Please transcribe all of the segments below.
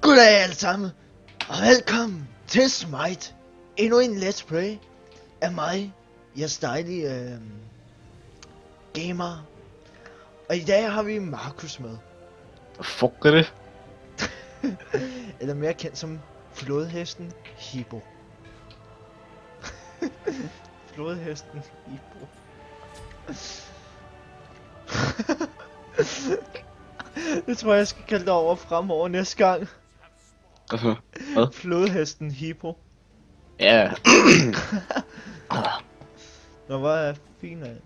Goddag alle sammen, og velkommen til Smite. Endnu en let's play af mig, jeres dejlige gamer. Og i dag har vi Markus med. Hvad fuck er det? Eller mere kendt som flodhesten Hippo. Flodhesten Hippo. Det tror jeg skal kalde det over fremover næste gang. Hvad? Flodhesten Hippo. Ja. Nå, hvor er fin af.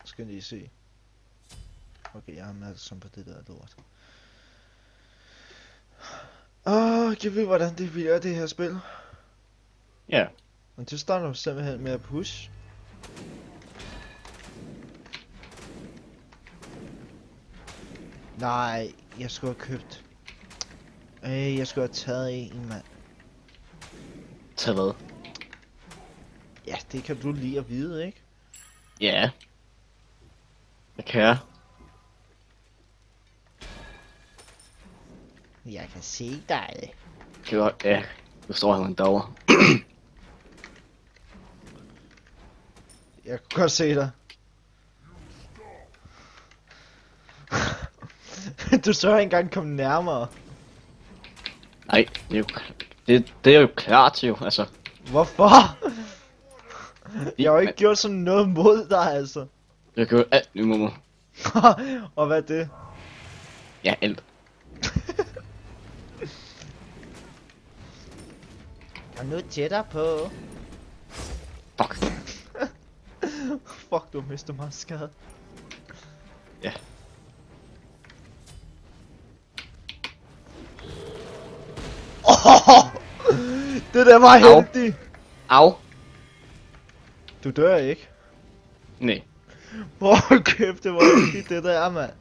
Skal lige se. Okay, jeg har opmærksom på det der lort. Jeg ved hvordan det virker, det her spil. Ja. Og det starter jo simpelthen med at push. Nej, jeg skulle have købt. Jeg skulle have taget en, mand. Tag hvad? Ja, det kan du lige at vide, ikke? Ja. Det kan jeg. Jeg kan se dig. Kan du godt? Ja. Du står her med en derovre. Jeg kunne godt se dig. Du så ikke engang komme nærmere. Nej, det er jo... Det er jo klart jo, altså. Hvorfor? Jeg har jo ikke gjort sådan noget mod dig, altså. Jeg gør alt nu, mamma. Og hvad er det? Ja, alt. Og nu tættere på. Fuck. Fuck, du har mistet meget skade. Ja. Det der var heldigt. Au. Du dør ikke. Nej. Hvor kæft, det var heldigt det der, mand.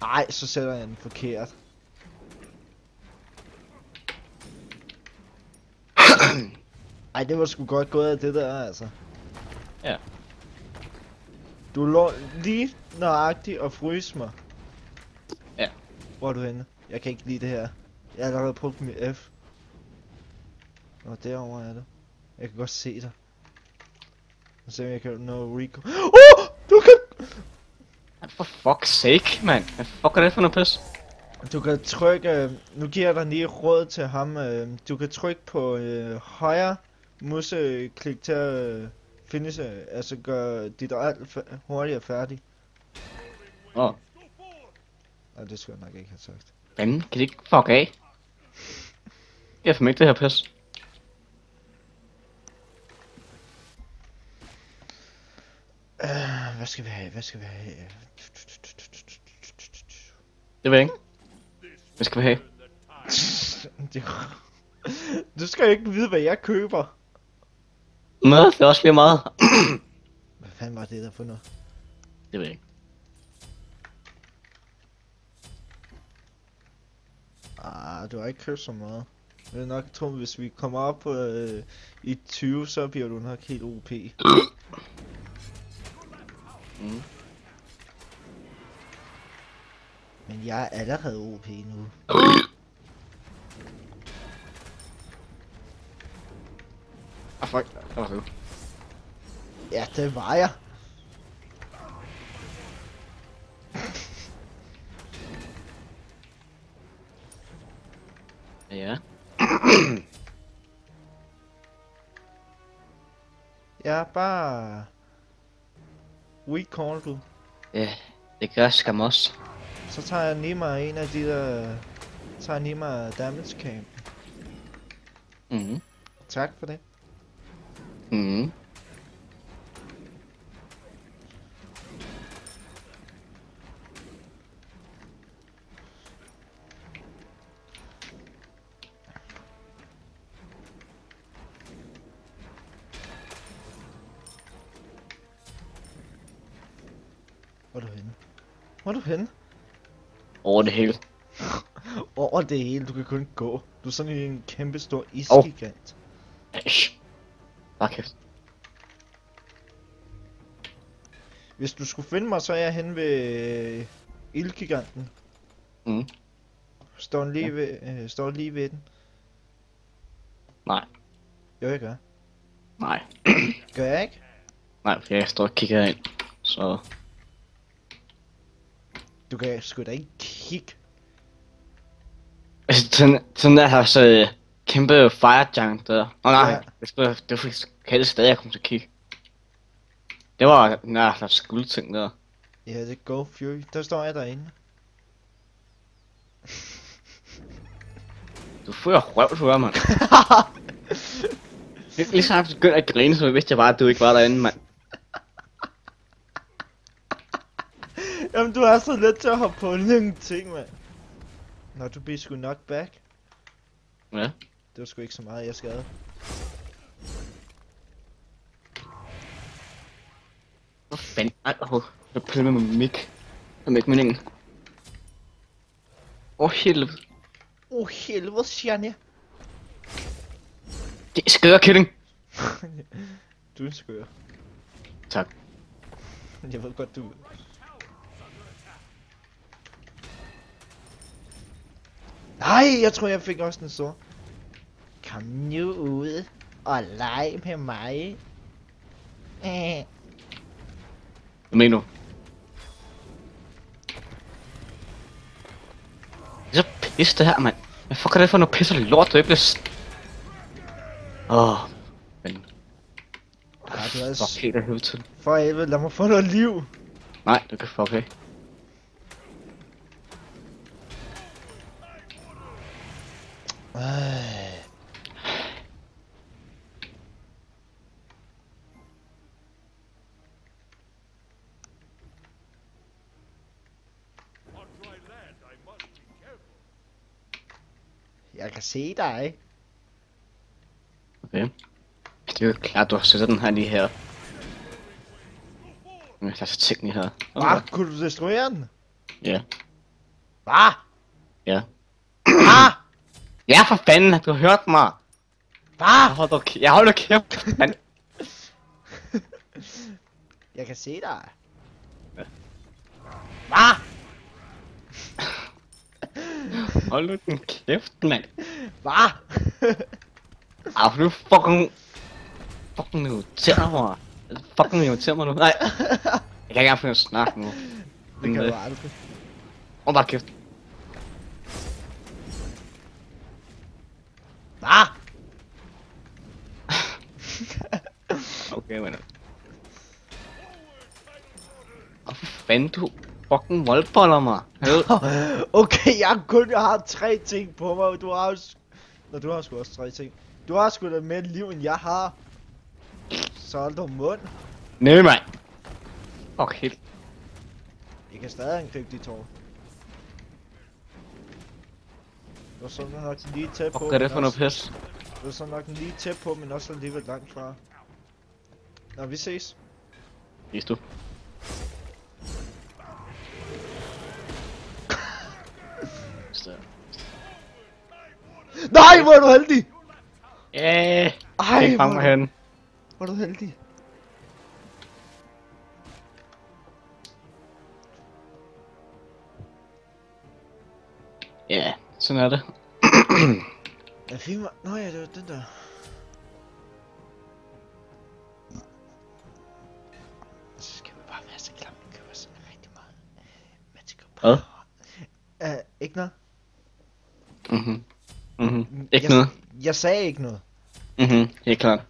Ej, så sætter jeg den forkert. Ej, det var sgu godt gået af det der, altså. Ja. Du lå lige nøjagtigt og fryse mig. Ja. Hvor er du henne? Jeg kan ikke lide det her. Jeg har allerede brugt mit F. Og derovre er du. Jeg kan godt se dig. Og se om jeg kan nå Rico. Du kan... For fuck's sake, mand. Hvad fuck er det for noget pis? Du kan trykke... Nu giver jeg dig lige råd til ham. Du kan trykke på højre museklik til at finish. Altså gøre dit alt hurtigere færdigt. Åh. Og det skulle jeg nok ikke have sagt. Fanden, kan de ikke fuck af? Jeg får ikke det her pis. Hvad skal vi have? Hvad skal vi have? Det ved jeg ikke. Hvad skal vi have? Du skal ikke vide hvad jeg køber. Nå, det er også lige meget. Hvad fanden var det der for noget? Det ved jeg ikke. Du har ikke købt så meget. Jeg vil nok tro, hvis vi kommer op på i 20, så bliver du nok helt OP. Mm. Men jeg er allerede OP nu. Fuck. Det var det. Ja, det var jeg. Ja. Jeg er bare... Weak call du. Ja, det gør skam også. Så tager jeg lige mig en af de der... Tager lige mig damage camp. Mhm. Tak for det. Mhm. Hvor er du henne? Hvor er du henne? Over det hele. Over det hele, du kan kun gå. Du er sådan en kæmpe stor isgigant. Shh. Bare kæft. Hvis du skulle finde mig, så er jeg hen ved ildgiganten. Mm. Står lige ved den. Nej. Jo, jeg gør. Nej. Gør jeg ikke? Nej, for jeg står og kigger ind. Så... Du kan sgu da ikke kigge. Altså, den der her så kæmpe fire giant der. Nej, Ja. det var faktisk helst stadig, jeg kom til at kigge. Det var den der skuldting der. Ja, det er Go Fury. Der står jeg derinde. Du fører røv, du er, mand. Ligesom jeg begyndte at grine, så vidste jeg bare, at du ikke var derinde, mand. Jamen, du er så let til at hoppe på nogle ting, mand. Nå, du bliver sgu knocked back. Ja. Det var sgu ikke så meget, jeg skadede. Hvor fanden? Ej, jeg piller med min mic. Det er ikke meningen. Helvede. Helvede, Shania. Det er skør, killing. Du er en skør. Tak. Jeg ved godt, du... Nej, jeg tror, jeg fik også den så. Kom nu ud og leg med mig. Hvad mener du? Det er så pis det her, mand. Hvad fuck er det for noget pis og lort, du ikke bliver men... Ej, du er Fuck helt af helvede til. For helvede, lad mig få noget liv. Nej, du kan fuck af. Jeg kan se dig. Okay. Det er jo klart, du har sættet den her lige her. Men der er så ting lige her. Hvad? Kunne du destruere den? Ja. Hvad? Ja. Hvad? Ja, for fanden, du har hørt mig. Hvad? Jeg holder kæft, mand. Jeg kan se dig. Ja. Hvad? Hold nu den kæft, mand. Hvad? Au, du fucking irriterer mig. Fucking irriterer mig nu. Nej. Jeg kan ikke engang finde at snakke nu. Det kan du aldrig. Bare kæft. Hvad? Okay, men... Hvor fanden du fucking voldboller mig? Okay, jeg har 3 ting på mig. Du har også... Nå, du har sgu også 3 ting. Du har sgu da mere liv, end jeg har. Så hold dog mund. Nej, mand. Okay. Jeg kan stadig angribe dit tårn. Du var sådan nok lige tæt på. Hvad er det for noget pis? Du var sådan nok lige tæt på, men også alligevel langt fra. Nå, vi ses. Vis du. Nej, hvor er du heldig! Ej, Ej, hvor hen. hvor er du heldig. Ja, sådan er det. Jeg fik mig... Nå ja, det var den der. Så skal vi bare være så klar, vi køber sådan rigtig meget. Magical power. Hvad? Ikke noget? Ikke noget. Jeg sagde ikke noget. Helt klart.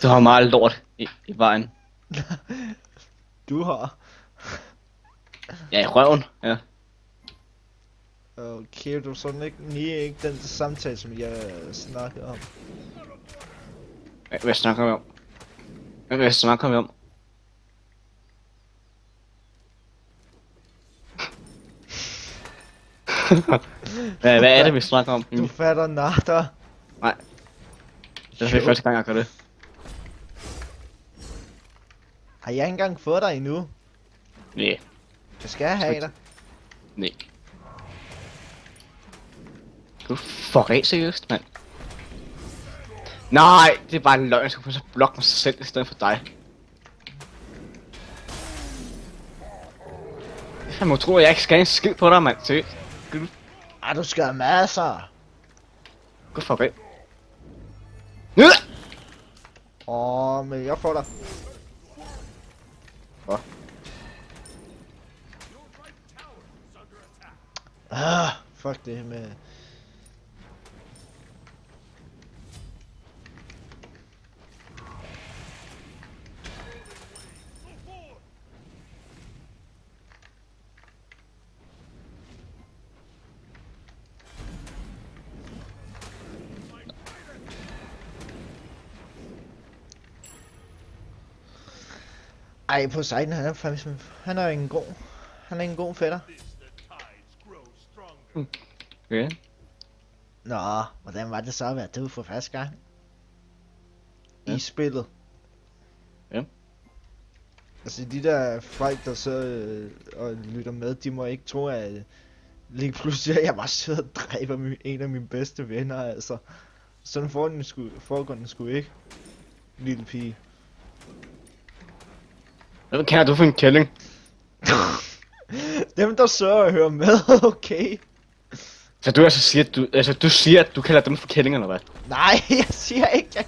Du har meget lort i vejen. Du har. Ja, i røven, ja. Okay, du er sådan ikke den samtale, som jeg snakkede om. Hvad snakker vi om? Hvad snakker vi om? Hvad er det, vi snakker om? Du fatter natter. Nej. Det er første gang, jeg gør det. Har jeg ikke engang fået dig endnu? Nej. Jeg skal have dig. Nej. Du fuck af seriøst, mand. Nej, det er bare en løgn. Jeg skal få så blokke mig selv i stedet for dig. Jeg må tro, at jeg ikke skal en skid på dig, mand. Seriøst. Ah, du skal have masser. Gå fuck af. Men jeg får dig. Hvad? Fuck det med... Ej, Poseidon, han er faktisk... Han er en god... Han er en god fætter. Okay. Nå, hvordan var det så at være død for første gang? I spillet. Ja. Altså de der folk, der så og lytter med, de må ikke tro, at lige pludselig at jeg bare sidder og dræber en af mine bedste venner, altså. Sådan foregår den sgu ikke, lille pige. Hvad kan du for en kælling? Dem der sørger at høre med, okay? Så du altså siger, at du kalder dem for kællinger, eller hvad? Nej, jeg siger ikke,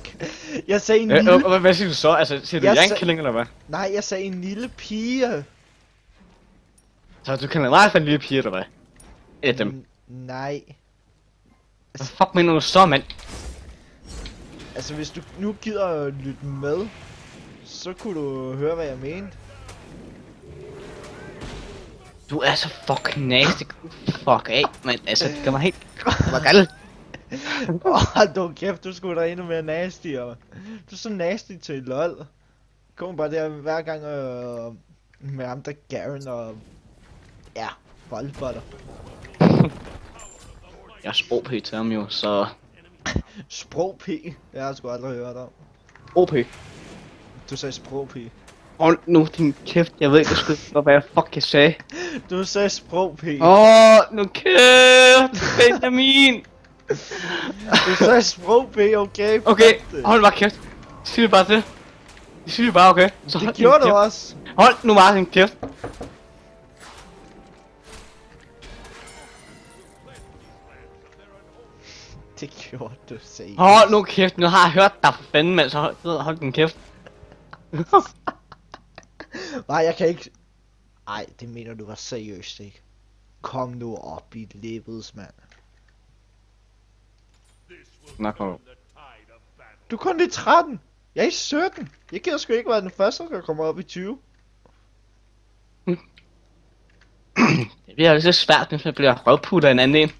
jeg sagde en lille... Hvad siger du så? Altså, siger du, jeg er en kælling, eller hvad? Nej, jeg sagde en lille pige. Så du kalder mig for en lille pige, eller hvad? Et af dem. Nej. Hvad fuck mener du så, mand? Altså, hvis du nu gider at lytte med, så kunne du høre, hvad jeg mente. Du er så fucking nasty. Fuck af, men altså, det gør mig helt... Hvor galt. Du kæft, du skulle da endnu mere nasty, og... Du er så nasty til lol. Kom bare der hver gang med ham der Garen og... Ja, boldbotter. Jeg er sprog-p til ham jo, så... Sprog-p? Jeg har sgu aldrig hørt om. OP. Du sagde sprog-p. Hold nu din kæft, jeg ved ikke sgu, hvad jeg fuck jeg sagde. Du sagde sprog-p. Nu kæft, Benjamin. Du sagde sprog-p, okay? Okay, hold bare kæft. Sig det bare til. Sig det bare, okay? Så Det gjorde du også. Hold nu bare din kæft. Det gjorde du, sagde. Hold nu kæft, nu har jeg hørt dig for fanden, mand, så hold din kæft. Nej, jeg kan ikke... Ej, det mener du var seriøst, ikke? Kom nu op i levels, mand. Nå, kom. Du er kun i 13. Jeg er i 17. Jeg gider sgu ikke være den første, der kommer op i 20. Det bliver lidt svært, hvis jeg bliver røvputtet af en anden en.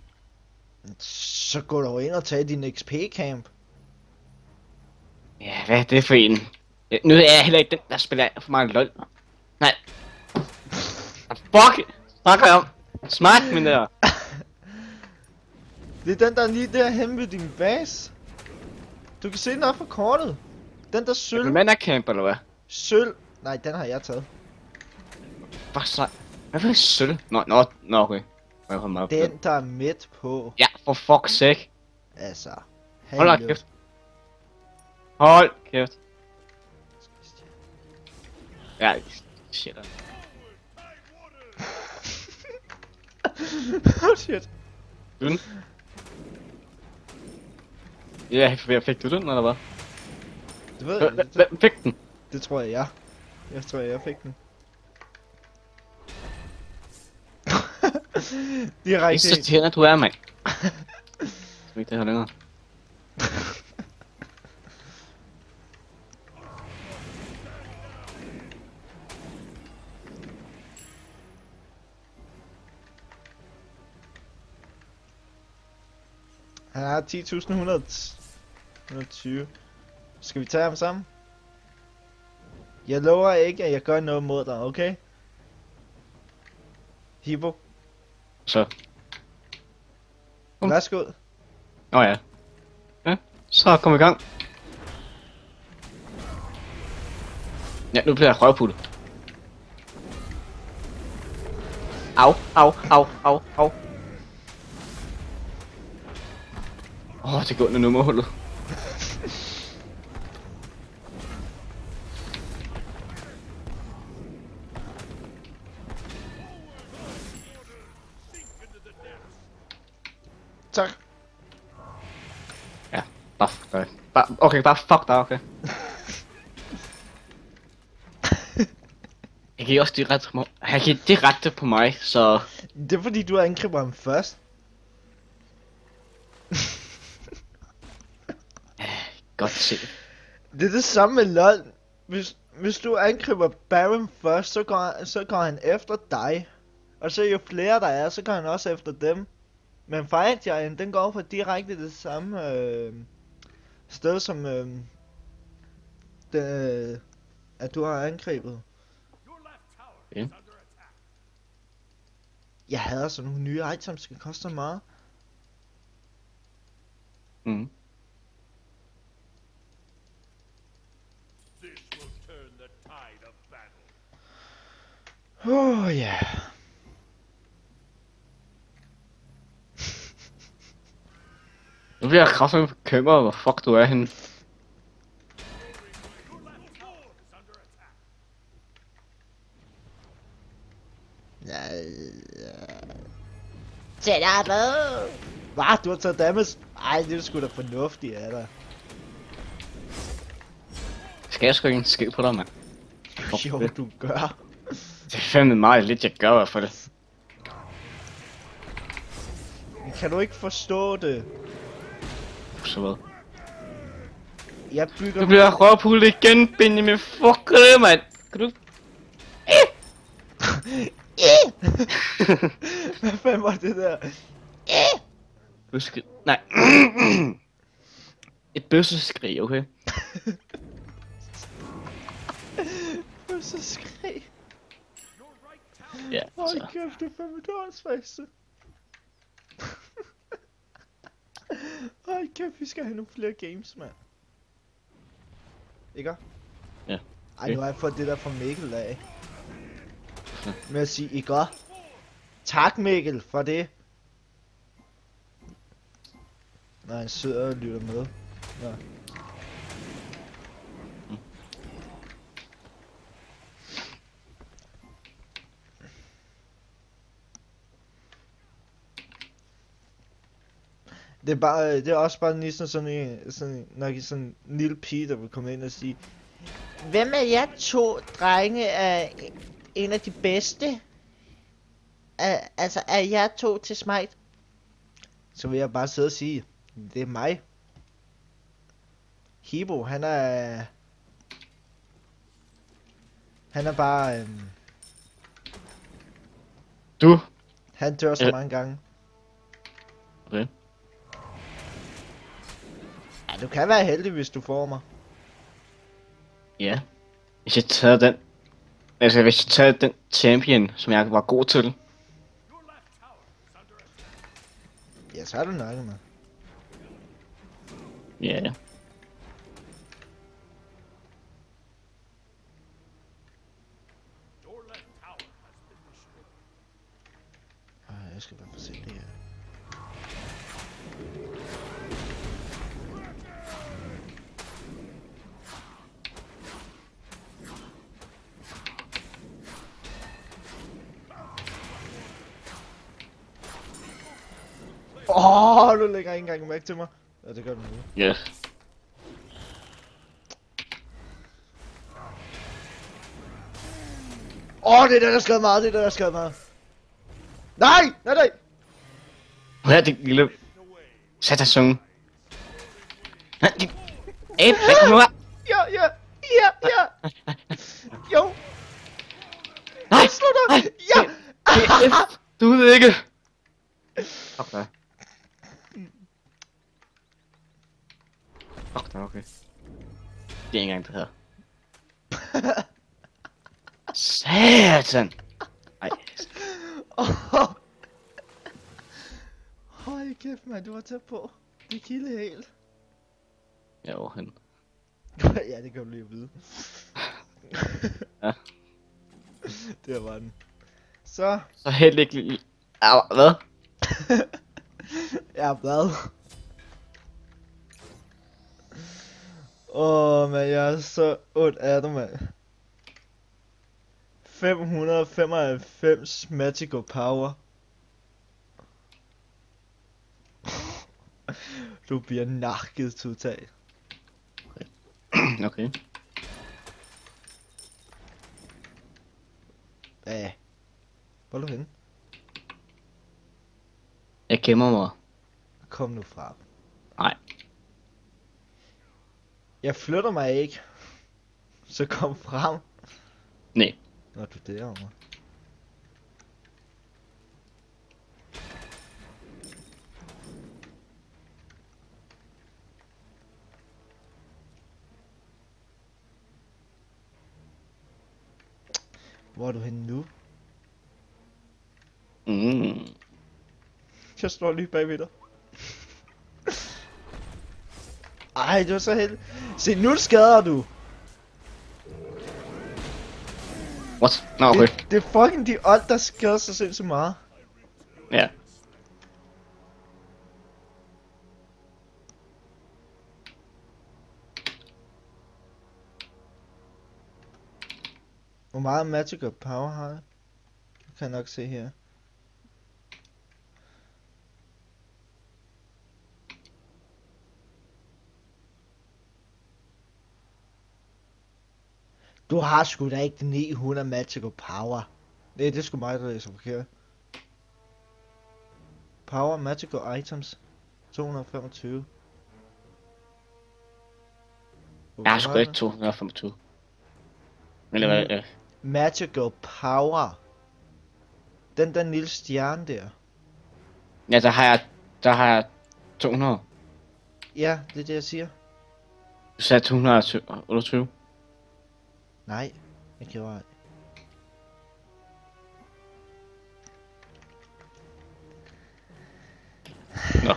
Så gå dog ind og tag din XP-camp. Ja, hvad er det for en? Nu er jeg heller ikke den, der spiller for meget LOL. Nej. Fuck! Snakker jeg om? Smart, min der. Det er den, der er lige derhen ved din base. Du kan se den op for kortet. Den der sølv. Er du camp, eller hvad? Sølv. Nej, den har jeg taget. Bare så... Hvad for en sølv? Nå, okay. Jeg kommer op. Den, der er midt på. Ja, for fuck's sake. Altså. Hold da kæft. Hold kæft. Ja, shit. Oh shit. Du den? Ja, fik du den, eller hvad? Det ved jeg. Hvem fik den? Det tror jeg, ja. Jeg tror, jeg fik den. Direkte. Så tænder du er, mand. Så ikke det her længere. Han har 10.120. Skal vi tage ham sammen? Jeg lover ikke, at jeg gør noget mod dig, okay? Hippo. Så. Værsgo. Ja. Ja, så kom i gang. Ja, nu bliver jeg røvputtet. Au, au, au, au, au. Det går under nummerhullet. Tak. Ja, bare fuck dig. Bare fuck dig, okay. Han gik også direkte på mig. Han gik direkte på mig, så... Det er fordi du angriber ham først. Godt se. Det er det samme med LOL. Hvis du angriber Baron først, så går han efter dig. Og så jo flere der er, så går han også efter dem. Men Fire Giant, den går på direkte det samme sted som at du har angrebet. Okay. Jeg hader sådan nogle nye items, skal koste så meget. Mhm. Ja. Nu bliver jeg kraftigt bekymret, hvor fuck du er henne. Tæt op! Hvad? Du har taget damage? Ej, det er sgu da fornuftigt af dig. Skal jeg sgu ikke skide på dig, mand? Jo, du gør. Det er fandme meget lidt, jeg gør for det. Kan du ikke forstå det? Så hvad? Jeg bygger... Du bliver røvpullet igen, Benjamin. Fuck det, mand. Kan du... Hvad fanden var det der? Du skal... Nej. Et bøsseskrig, okay? Bøsseskrig? Ja, Hold så. kæft, det er fandme dårligt. Hold kæft, vi skal have nogle flere games, mand. Ikke? Ja. Ej, nu har jeg fået det der fra Mikkel af. Med at sige, ikke? Tak Mikkel for det. Nå, han sidder og lytter med. Nå. Det er bare, det er også bare næsten nok sådan en lille pige, der vil komme ind og sige, hvem af jer to drenge er en af de bedste? Altså, er jer to til Smite? Så vil jeg bare sidde og sige, det er mig. Hibo, han er bare, Du? han dør så mange gange. Okay. Ja, du kan være heldig, hvis du får mig. Ja. Hvis jeg tager den... Altså, hvis jeg tager den champion, som jeg var god til. Ja, så er du nok med. Ja. Yeah. Jeg skal bare få set det her. Du lægger ikke engang mærke til mig. Ja, det gør du nu. Ja. Yeah. Det er der skade meget, det er der skade meget. Nej! Hvad er det lille... Satasung? Nej, det... hvad kommer nu her? Ja. Jo. Nej! Slå dig! Ja! Du ved ikke! Fuck dig. Fuck dig, okay. Det er ikke engang det her. Satan! Ej. Hold kæft, mand, du var tæt på. Det kilde helt. Ja, overhen. Ja, det kan du lige at vide. Ja. Der var den. Så. Så helt ikke... Au, hvad? Jeg er blad. Men jeg er så ondt af dig, mand. 595 magical power. Du bliver nakket totalt. Okay. Ja. Hvor er du henne? Jeg gemmer mig. Kom nu frem. Nej. Jeg flytter mig ikke. Så kom frem. Nej. Nå, du er derovre. Hvor er du henne nu? Jeg står lige bagved dig. Ej, du er så heldig. Se, nu skader du. What? Nå, okay. Det er fucking de old, der skader sig sindssygt meget. Ja. Hvor meget magical power har jeg? Det kan jeg nok se her. Du har sgu da ikke 900 magical power. Nej, det er sgu mig, der læser forkert. Power magical items 225. Jeg har sgu ikke 225. Eller hvad det er. Magical power. Den der lille stjerne der. Ja, der har jeg 200. Ja, det er det jeg siger. Du sagde 228. Nej, jeg gjorde ej. Nå.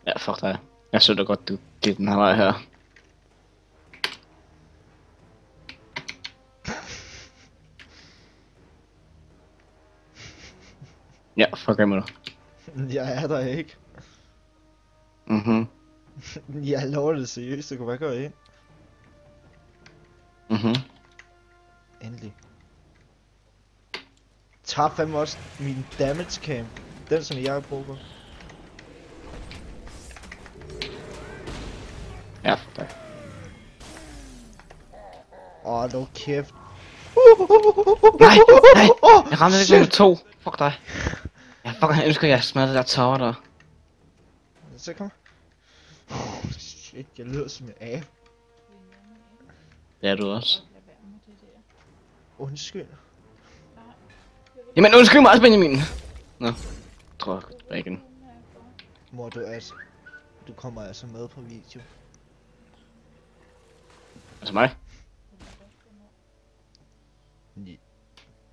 Ja, fuck dig. Jeg så da godt, du gik den her vej her. Ja, fuck af med dig. Jeg er der ikke. Mhm. Jeg lover det seriøst, du kan bare gå ind. Mhm. Endelig. Tag fandme også min damage cam. Den som jeg har brug for. Ja, fuck dig. Nu kæft. Nej, nej! Jeg ramte ikke med 2. Fuck dig. Jeg fucking ønsker, at jeg smadrer det der tower der. Så kom. Shit, jeg lyder som en abe. Det er du også. Undskyld. Jamen undskyld mig, Benjamin! Nå. Jeg tror jeg går tilbage igen. Mor, du kommer altså med på video. Altså mig?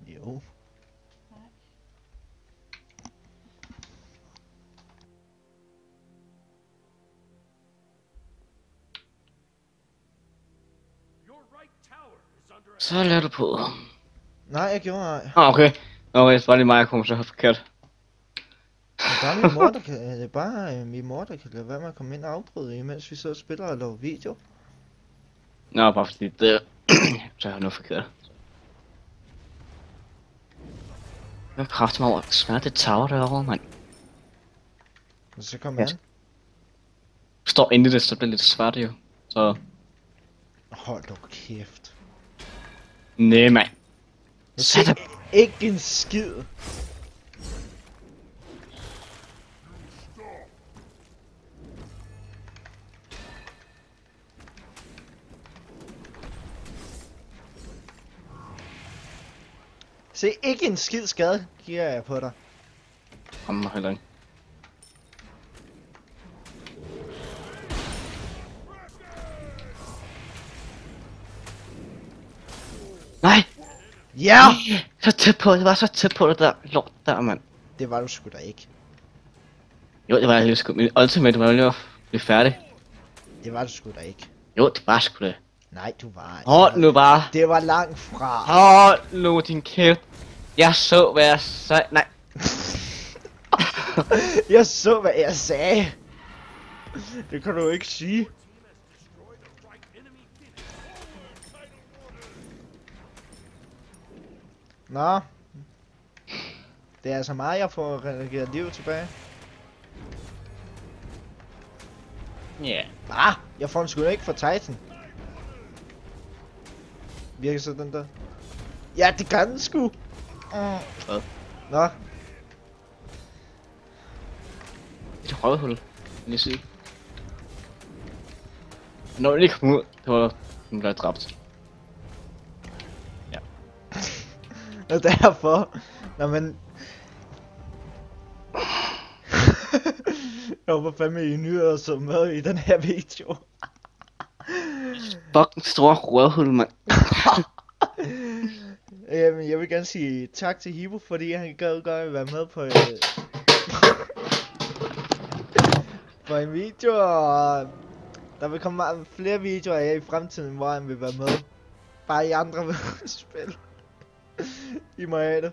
Jo. Så lader du på. Nej, jeg gjorde ej. Okay. Okay, så var det mig, jeg kom så forkert. Det er bare min mor, der kan, det er bare min mor, der kan lade være med at komme ind og afbryde, imens vi så spiller og laver video. Nå, bare fordi det... så er jeg noget forkert. Jeg kræfter mig over at smadre det tower derovre, mand. Og så kom han. Står inde i det, så bliver det lidt svært jo. Så... Hold dog kæft. Næh, mand. Se, ikke en skid. Se, ikke en skid skade giver jeg på dig. Kom mig heller ikke. Ja! Så tæt på, det var så tæt på det der lort der, mand. Det var du sgu da ikke. Jo, det var jeg lige sgu. Min ultimate var jo lige at blive færdig. Det var du sgu da ikke. Jo, det var sgu det. Nej, du var ikke. Hold nu bare. Det var langt fra. Hold nu din kæft. Jeg så, hvad jeg sagde. Nej. Jeg så, hvad jeg sagde. Det kan du ikke sige. Nå. Det er altså mig, jeg får reageret liv tilbage. Ja. Ah, jeg får den sgu da ikke fra Titan. Virker så den der? Ja, det kan den sgu. Hvad? Nå. Et røvhul. Vil jeg sige. Når den ikke kom ud, det var den blev dræbt. Ja. Og derfor, når man... Jeg håber fandme, I nyder så med i den her video. Fucking stor røvhul, mand. Jamen, jeg vil gerne sige tak til Hibo, fordi han gad godt være med på, på en video, og der vil komme flere videoer af i fremtiden, hvor han vil være med. Bare I andre vil spille. I må have det.